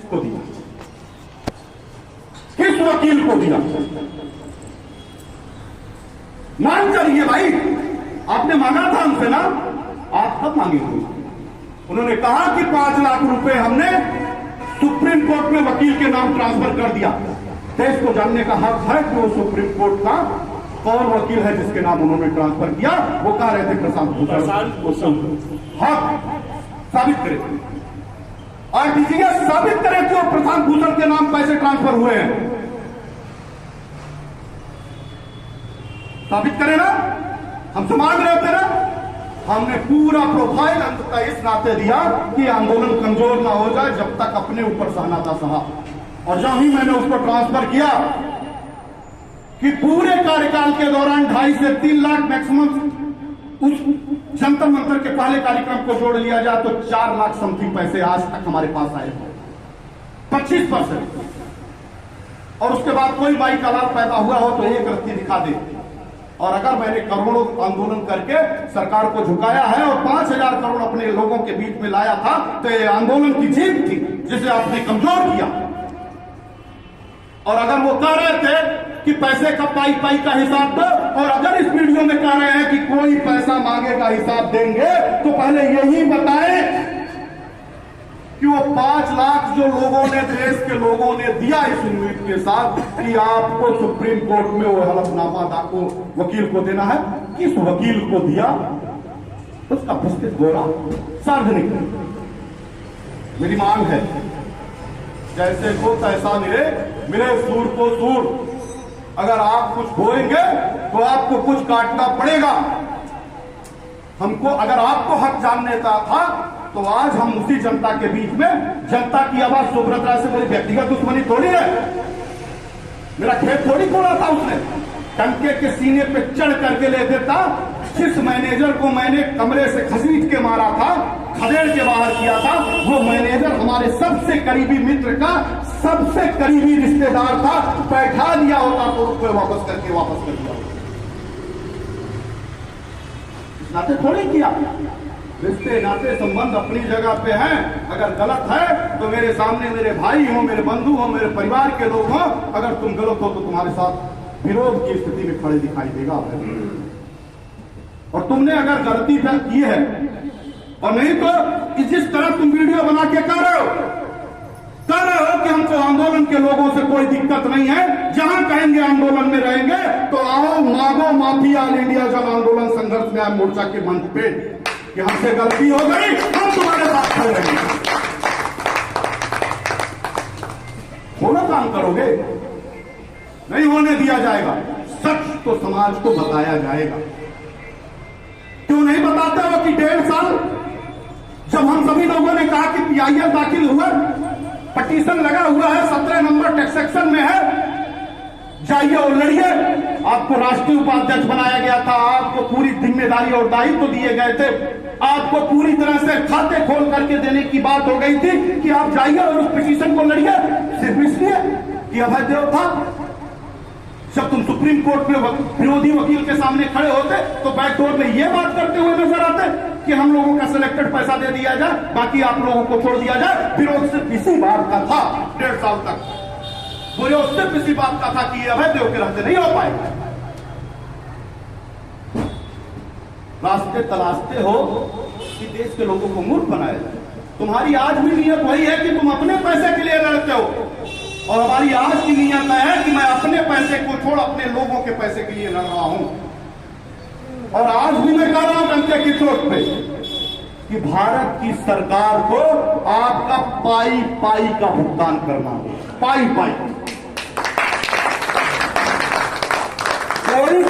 किसको दिया, किस वकील को दिया? मान करिए भाई, आपने मांगा था हमसे ना, आप कब मांगे थे? उन्होंने कहा कि 5 लाख रुपए हमने सुप्रीम कोर्ट में वकील के नाम ट्रांसफर कर दिया। देश को जानने का हक है कि वो सुप्रीम कोर्ट का कौन वकील है जिसके नाम उन्होंने ट्रांसफर किया। वो कह रहे थे प्रशांत भूषण। हक साबित करें, आरटीजीएस साबित करें कि वो प्रशांत भूषण के नाम पैसे ट्रांसफर हुए हैं। साबित करें ना, हमसे मांग रहे थे ना। हमने पूरा प्रोफाइल अंततः इस नाते दिया कि आंदोलन कमजोर ना हो जाए, जब तक अपने ऊपर सहना था सहा। और जब ही मैंने उसको ट्रांसफर किया कि पूरे कार्यकाल के दौरान 2.5 से 3 लाख मैक्सिमम, उस जंतर मंतर के पहले कार्यक्रम को जोड़ लिया जाए तो 4 लाख समथिंग पैसे आज तक हमारे पास आए हैं, 25%। और उसके बाद कोई बाई का लाभ पैदा हुआ हो तो एक रत्ती दिखा दे। और अगर मैंने करोड़ों आंदोलन करके सरकार को झुकाया है और 5,000 करोड़ अपने लोगों के बीच में लाया था, तो ये आंदोलन की जीत थी जिसे आपने कमजोर किया। और अगर वो कह रहे थे कि पैसे का पाई पाई का हिसाब दो, और अगर इस वीडियो में कह रहे हैं कि कोई पैसा मांगेगा हिसाब देंगे, तो पहले यही बताएं कि वो 5 लाख जो लोगों ने, देश के लोगों ने दिया इस उम्मीद के साथ कि आपको सुप्रीम कोर्ट में वो हलफनामा दाखो वकील को देना है, किस वकील को दिया उसका विस्तृत ब्यौरा सार्वजनिक। मेरी मांग है, जैसे को तैसा मिले, मिले सूर को सूर। अगर आप कुछ बोएंगे तो आपको कुछ काटना पड़ेगा। हमको, अगर आपको हक जानने का था तो आज हम उसी जनता के बीच में, जनता की आवाज सुब्रत राय से मेरी व्यक्तिगत दुश्मनी थोड़ी है, मेरा खेत थोड़ी खोला था उसने, टंके के सीने पे चढ़ करके ले देता। जिस मैनेजर को मैंने कमरे से घसीट के मारा था, खदेड़ के बाहर किया था, वो मैनेजर हमारे सबसे करीबी मित्र का सबसे करीबी रिश्तेदार था। बैठा दिया होता तो रुपये वापस कर दिया होता। इस नाते थोड़ी किया। रिश्ते नाते संबंध अपनी जगह पे हैं। अगर गलत है तो मेरे सामने मेरे भाई हो, मेरे बंधु हो, मेरे परिवार के लोग हो। अगर तुम गलत हो तो तुम्हारे साथ विरोध की स्थिति में खड़े दिखाई देगा। और तुमने अगर गलती की है, और नहीं तो जिस तरह तुम वीडियो बना के कर रहे हो कि हमको आंदोलन के लोगों से कोई दिक्कत नहीं है, जहां कहेंगे आंदोलन में रहेंगे, तो आओ मांगो माफी ऑल इंडिया जन आंदोलन संघर्ष न्याय मोर्चा के मंच पे कि हमसे गलती हो गई, हम तुम्हारे साथ खड़े रहेंगे। थोड़ा काम करोगे, नहीं होने दिया जाएगा। सच तो समाज को बताया जाएगा। क्यों नहीं बताते हो कि 1.5 साल जब हम सभी लोगों ने कहा कि पीआईएल दाखिल हुआ, पटिशन लगा हुआ है, 17 नंबर टेक्सेक्शन में है, जाइए और लड़िए। आपको राष्ट्रीय उपाध्यक्ष बनाया गया था, आपको पूरी जिम्मेदारी और दायित्व दिए गए थे, आपको पूरी तरह से खाते खोल करके देने की बात हो गई थी कि आप जाइए और उस पिटीशन को लड़िए। सिर्फ इसलिए कि अभय देव था। जब तुम सुप्रीम कोर्ट में विरोधी वकील के सामने खड़े होते तो बैकडोर में यह बात करते हुए नजर आते कि हम लोगों का सिलेक्टेड पैसा दे दिया जाए, बाकी आप लोगों को छोड़ दिया जाए। विरोध सिर्फ इसी बात का था 1.5 साल तक। विरोध सिर्फ इसी बात का था कि ये अभय देव के रहते नहीं हो पाएगा। रास्ते तलाशते हो कि देश के लोगों को मूर्ख बनाया जाए। तुम्हारी आज भी नीयत वही है कि तुम अपने पैसे के लिए लड़ते हो, और हमारी आज की नीयत है कि मैं अपने पैसे को छोड़ अपने लोगों के पैसे के लिए लड़ रहा हूं। और आज भी मैं कह रहा हूं डंके की चोट पे कि भारत की सरकार को आपका पाई पाई का भुगतान करना होगा। पाई पाई। कोई